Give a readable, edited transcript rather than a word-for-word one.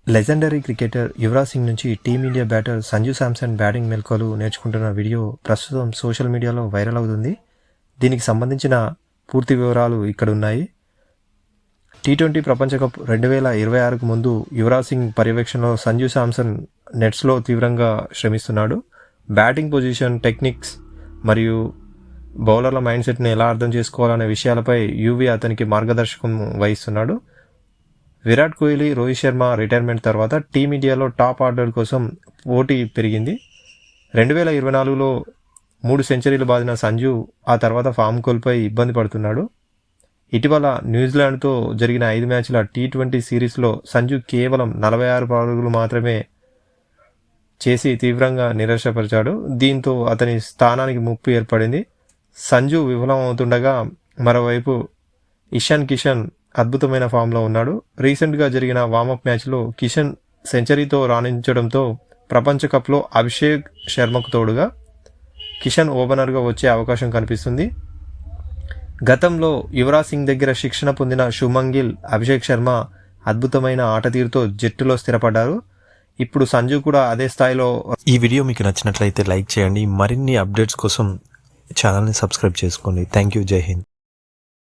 Legendary cricketer Yuvraj Singh నుంచి team India batter Sanju Samson batting మెలకువలు నేర్చుకుంటున్న వీడియో ప్రస్తుతం సోషల్ మీడియాలో వైరల్ అవుతుంది. దీనికి సంబంధించిన పూర్తి వివరాలు ఇక్కడ ఉన్నాయి. టీ20 ప్రపంచ కప్ 2026కు ముందు యువరాజ్ సింగ్ పర్యవేక్షణలో సంజు శాంసన్ నెట్స్లో తీవ్రంగా శ్రమిస్తున్నాడు. బ్యాటింగ్ పొజిషన్, టెక్నిక్స్ మరియు బౌలర్ల మైండ్ సెట్ని ఎలా అర్థం చేసుకోవాలనే విషయాలపై యువి అతనికి మార్గదర్శకం వహిస్తున్నాడు. విరాట్ కోహ్లీ, రోహిత్ శర్మ రిటైర్మెంట్ తర్వాత టీమిండియాలో టాప్ ఆర్డర్ కోసం పోటీ పెరిగింది. 2024లో 3 సెంచరీలు బాదిన సంజు ఆ తర్వాత ఫామ్ కోల్పోయి ఇబ్బంది పడుతున్నాడు. ఇటీవల న్యూజిలాండ్తో జరిగిన 5 మ్యాచ్ల టీ20 సిరీస్లో సంజు కేవలం 46 పరుగులు మాత్రమే చేసి తీవ్రంగా నిరాశపరిచాడు. దీంతో అతని స్థానానికి ముప్పు ఏర్పడింది. సంజు విఫలం అవుతుండగా మరోవైపు ఇషాన్ కిషన్ అద్భుతమైన ఫామ్లో ఉన్నాడు. రీసెంట్గా జరిగిన వార్మప్ మ్యాచ్లో కిషన్ సెంచరీతో రాణించడంతో ప్రపంచ కప్లో అభిషేక్ శర్మకు తోడుగా కిషన్ ఓపెనర్గా వచ్చే అవకాశం కనిపిస్తుంది. గతంలో యువరాజ్ సింగ్ దగ్గర శిక్షణ పొందిన శుభ్మన్ గిల్, అభిషేక్ శర్మ అద్భుతమైన ఆటతీరుతో జట్టులో స్థిరపడ్డారు. ఇప్పుడు సంజు కూడా అదే స్థాయిలో. ఈ వీడియో మీకు నచ్చినట్లయితే లైక్ చేయండి. మరిన్ని అప్డేట్స్ కోసం ఛానల్ని సబ్స్క్రైబ్ చేసుకోండి. Thank you. జై హింద్.